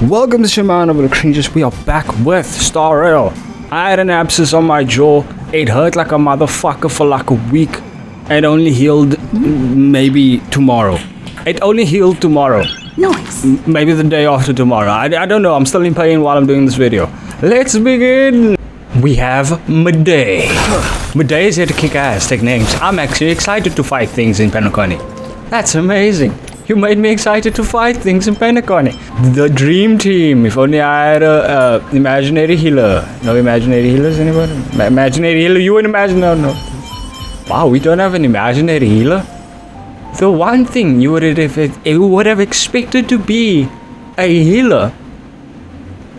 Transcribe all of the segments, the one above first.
Welcome to Shaman of the Cringes. We are back with Star Rail. I had an abscess on my jaw. It hurt like a motherfucker for like a week. It only healed maybe tomorrow. It only healed tomorrow. Nice. Maybe the day after tomorrow. I don't know. I'm still in pain while I'm doing this video. Let's begin. We have Midday. Midday is here to kick ass, take names. I'm actually excited to fight things in Penacony. That's amazing. You made me excited to fight things in Penacony. The dream team. If only I had a imaginary healer. No imaginary healers, anybody? Imaginary healer? You would imagine? No. Wow, we don't have an imaginary healer? The one thing you would have expected to be a healer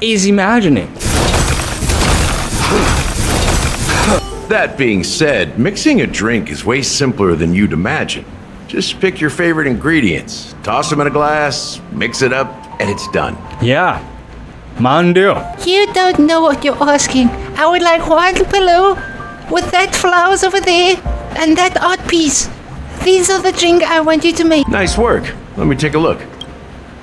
is imagining. That being said, mixing a drink is way simpler than you'd imagine. Just pick your favorite ingredients, toss them in a glass, mix it up, and it's done. Yeah. Mandu. You don't know what you're asking. I would like one pillow with that flowers over there and that art piece. These are the drink I want you to make. Nice work. Let me take a look.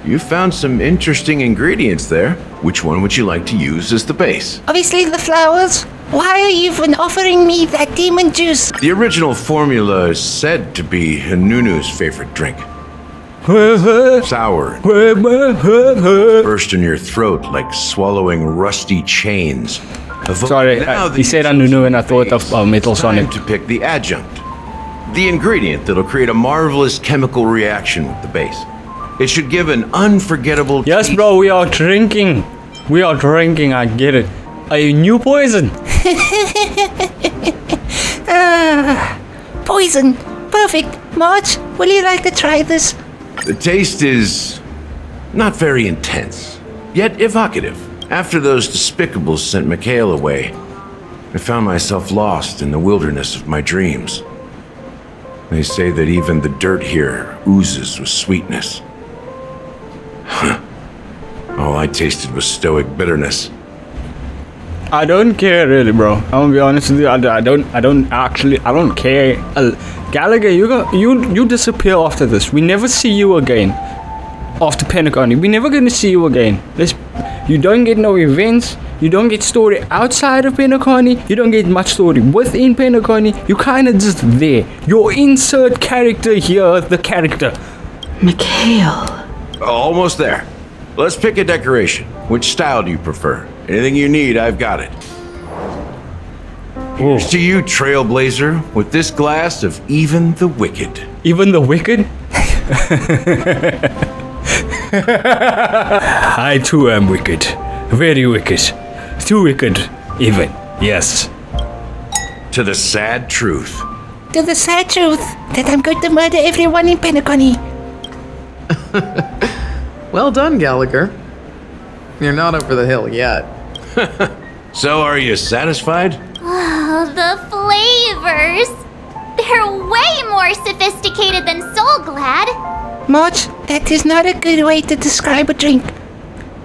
You found some interesting ingredients there. Which one would you like to use as the base? Obviously the flowers. Why are you even offering me that demon juice? The original formula is said to be Nunu's favorite drink. Sour. Burst in your throat like swallowing rusty chains. Sorry, he said Nunu and I thought of Metal Sonic. Time to pick the adjunct. The ingredient that'll create a marvelous chemical reaction with the base. It should give an unforgettable Yes, taste. bro, we are drinking. I get it. A new poison. Poison. Perfect. Marge, will you like to try this? The taste is not very intense, yet evocative. After those despicables sent Mikhail away, I found myself lost in the wilderness of my dreams. They say that even the dirt here oozes with sweetness. All I tasted was stoic bitterness. I don't care really, bro. I'm gonna be honest with you. I don't care. Gallagher, you disappear after this. We never see you again. After Penacony, we never gonna see you again. You don't get no events. You don't get story outside of Penacony. You don't get much story within Penacony. You kind of just there. Your insert character here, the character. Mikhail. Almost there. Let's pick a decoration. Which style do you prefer? Anything you need, I've got it. Here's to you, Trailblazer, with this glass of even the wicked. Even the wicked? I too am wicked. Very wicked. Too wicked, even. Yes. To the sad truth. To the sad truth that I'm going to murder everyone in Penacony. Well done, Gallagher. You're not over the hill yet. So, are you satisfied? Oh, the flavors! They're way more sophisticated than Soulglad. Marge, that is not a good way to describe a drink.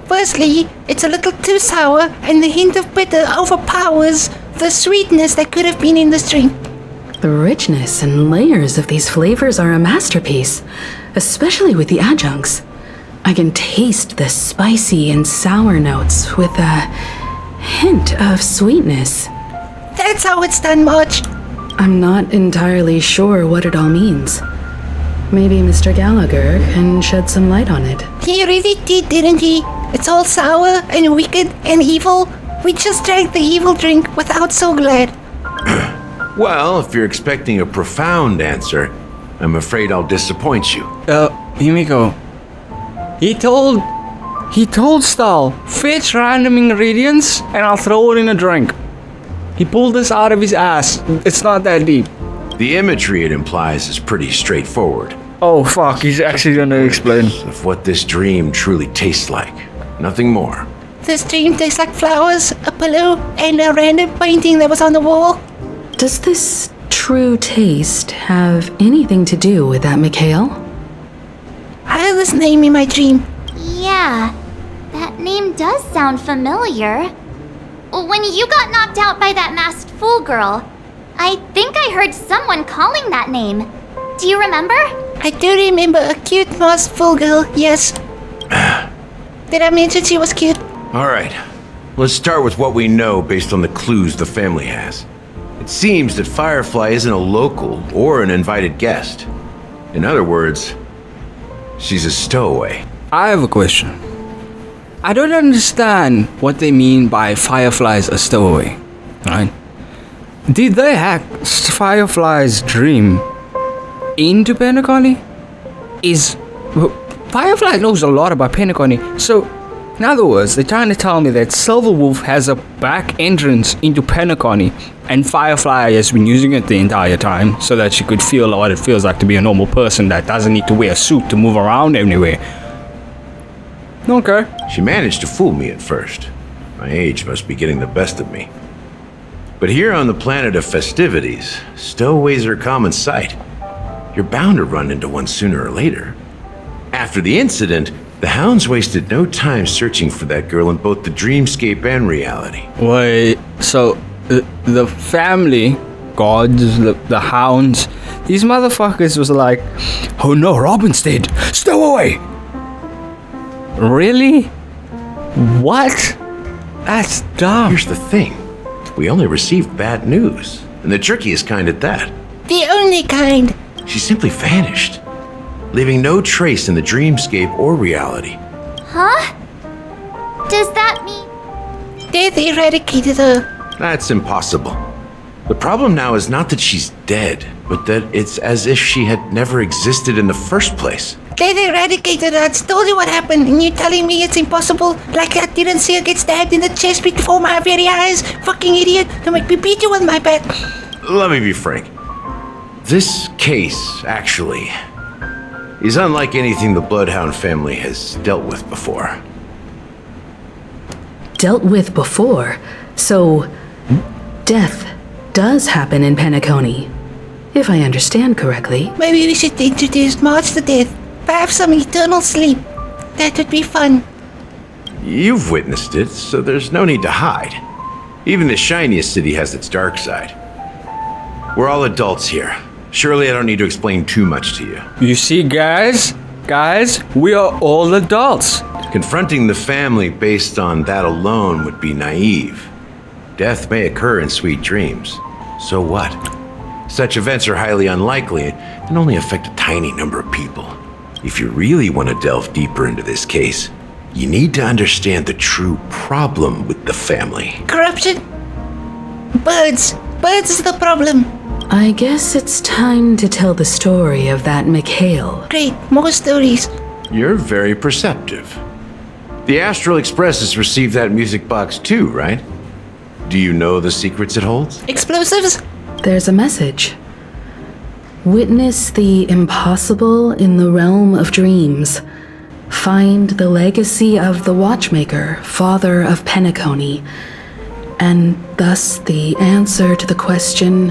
Firstly, it's a little too sour, and the hint of bitter overpowers the sweetness that could have been in this drink. The richness and layers of these flavors are a masterpiece, especially with the adjuncts. I can taste the spicy and sour notes with a hint of sweetness. That's how it's done, Marge. I'm not entirely sure what it all means. Maybe Mr. Gallagher can shed some light on it. He really did, didn't he? It's all sour and wicked and evil. We just drank the evil drink without Soulglad. Well, if you're expecting a profound answer, I'm afraid I'll disappoint you. Himiko. He told Stahl, fetch random ingredients and I'll throw it in a drink. He pulled this out of his ass. It's not that deep. The imagery it implies is pretty straightforward. Oh fuck, he's actually gonna explain. Of what this dream truly tastes like. Nothing more. This dream tastes like flowers, a pillow, and a random painting that was on the wall. Does this true taste have anything to do with that Mikhail? I heard this name in my dream. Yeah, that name does sound familiar. When you got knocked out by that masked fool girl, I think I heard someone calling that name. Do you remember? I do remember a cute masked fool girl, yes. Did I mention she was cute? All right, let's start with what we know based on the clues the family has. It seems that Firefly isn't a local or an invited guest. In other words, she's a stowaway. I have a question. I don't understand what they mean by Firefly's a stowaway, right? Did they hack Firefly's dream into Penacony? Firefly knows a lot about Penacony, so in other words, they're trying to tell me that Silverwolf has a back entrance into Penacony, and Firefly has been using it the entire time so that she could feel what it feels like to be a normal person that doesn't need to wear a suit to move around anywhere. Okay. She managed to fool me at first. My age must be getting the best of me. But here on the planet of festivities, stowaways are a common sight. You're bound to run into one sooner or later. After the incident, the hounds wasted no time searching for that girl in both the dreamscape and reality. Wait, so the family, gods, the hounds, these motherfuckers was like, oh no, Robin's dead, stow away! Really? What? That's dumb. Here's the thing. We only received bad news, and the trickiest kind at that. The only kind. She simply vanished, leaving no trace in the dreamscape or reality. Huh? Does that mean... Death eradicated her. That's impossible. The problem now is not that she's dead, but that it's as if she had never existed in the first place. Death eradicated her. I told you what happened, and you telling me it's impossible? Like I didn't see her get stabbed in the chest before my very eyes? Fucking idiot. Don't make me beat you with my bat. Let me be frank. This case, actually, is unlike anything the Bloodhound family has dealt with before. Dealt with before? So, death does happen in Penacony, if I understand correctly. Maybe we should introduce March to death. Perhaps some eternal sleep. That would be fun. You've witnessed it, so there's no need to hide. Even the shiniest city has its dark side. We're all adults here. Surely I don't need to explain too much to you. You see, guys, we are all adults. Confronting the family based on that alone would be naive. Death may occur in sweet dreams. So what? Such events are highly unlikely and only affect a tiny number of people. If you really want to delve deeper into this case, you need to understand the true problem with the family. Corruption? Birds. Birds is the problem. I guess it's time to tell the story of that Mikhail. Great. More stories. You're very perceptive. The Astral Express has received that music box too, right? Do you know the secrets it holds? Explosives? There's a message. Witness the impossible in the realm of dreams. Find the legacy of the Watchmaker, father of Penacony, and thus the answer to the question,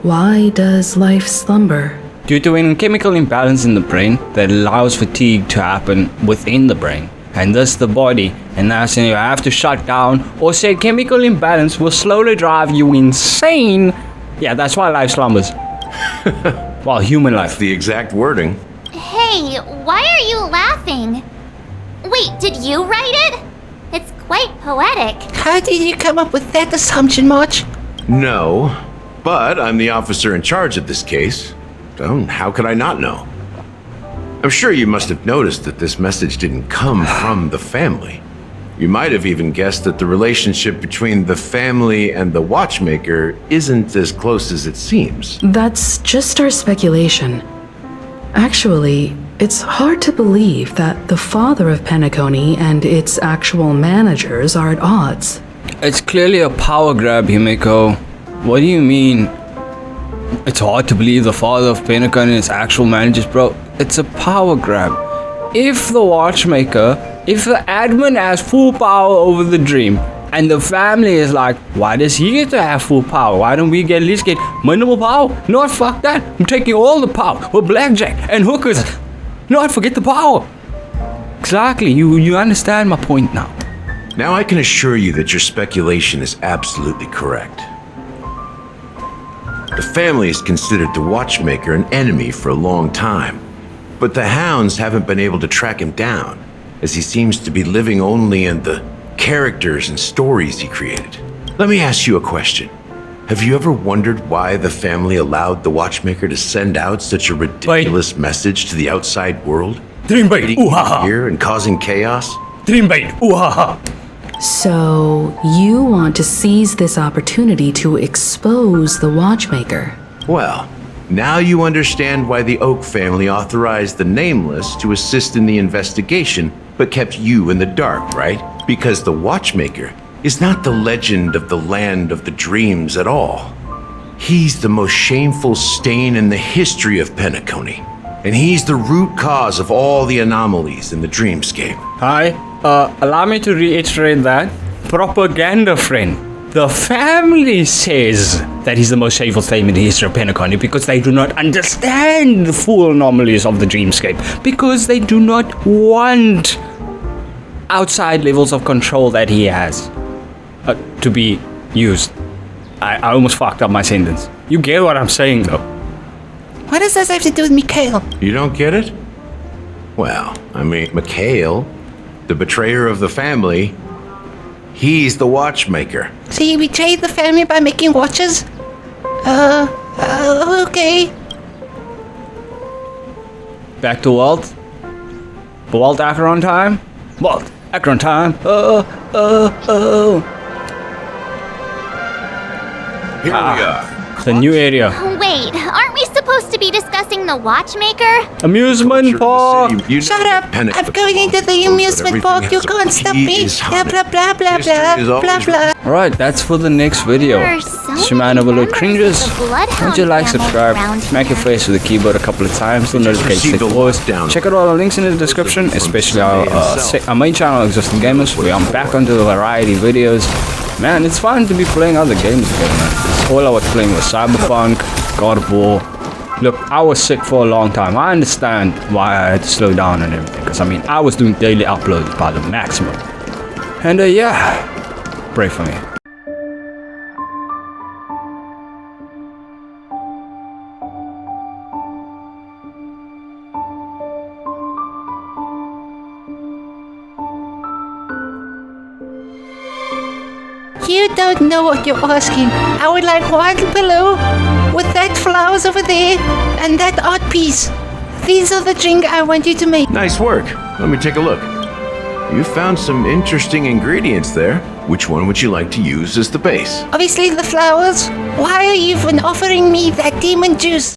why does life slumber? Due to a chemical imbalance in the brain that allows fatigue to happen within the brain, and thus the body, and that's when you have to shut down, or say chemical imbalance will slowly drive you insane. Yeah, that's why life slumbers. Well, human life. The exact wording. Hey, why are you laughing? Wait, did you write it? It's quite poetic. How did you come up with that assumption, March? No, but I'm the officer in charge of this case. So how could I not know? I'm sure you must have noticed that this message didn't come from the family. You might have even guessed that the relationship between the family and the Watchmaker isn't as close as it seems. That's just our speculation. Actually, it's hard to believe that the father of Penacony and its actual managers are at odds. It's clearly a power grab, Himeko. What do you mean? It's hard to believe the father of Penacony and its actual managers, bro. It's a power grab. If the Watchmaker, if the admin has full power over the dream, and the family is like, why does he get to have full power? Why don't we at least get minimal power? No, fuck that. I'm taking all the power with blackjack and hookers. No, forget the power. Exactly. You understand my point now. Now I can assure you that your speculation is absolutely correct. The family has considered the Watchmaker an enemy for a long time, but the hounds haven't been able to track him down. as he seems to be living only in the characters and stories he created. Let me ask you a question. Have you ever wondered why the family allowed the Watchmaker to send out such a ridiculous message to the outside world? Dream bait. Getting Ooh ha ha. here and causing chaos? Dream bait. Ooh ha ha. So, you want to seize this opportunity to expose the Watchmaker? Well, now you understand why the Oak family authorized the Nameless to assist in the investigation, but kept you in the dark, right? Because the Watchmaker is not the legend of the land of the dreams at all. He's the most shameful stain in the history of Penacony, and he's the root cause of all the anomalies in the dreamscape. Hi, allow me to reiterate that. Propaganda, friend. The family says that he's the most shameful thing in the history of Penacony because they do not understand the full anomalies of the dreamscape. Because they do not want outside levels of control that he has to be used. I almost fucked up my sentence. You get what I'm saying, though. What does this have to do with Mikhail? You don't get it? Well, I mean, Mikhail, the betrayer of the family, he's the Watchmaker. So you betrayed the family by making watches? Okay. Back to Walt. Walt Akron time. Walt Akron time. Here we are. The new area. Wait, aren't we supposed to be discussing the Watchmaker? Amusement park. Shut up! I'm going into the amusement park. You can't stop me. Blah blah blah blah blah blah blah. Alright, that's for the next video. There's so Shimano many Overload members cringes. of the Bloodhound Don't you like, family subscribe, around smack your face with the keyboard a couple of times, the notifications received a voice. lockdown. Check out all the links in the description, especially our main channel, Existing Gamers. We are back onto the variety videos. Man, it's fun to be playing other games again, man. All I was playing was Cyberpunk, God of War. Look, I was sick for a long time. I understand why I had to slow down and everything. Because, I mean, I was doing daily uploads by the maximum. And, yeah, pray for me. You don't know what you're asking. I would like one pillow with that flowers over there and that art piece. These are the drink I want you to make. Nice work. Let me take a look. You found some interesting ingredients there. Which one would you like to use as the base? Obviously the flowers. Why are you even offering me that demon juice?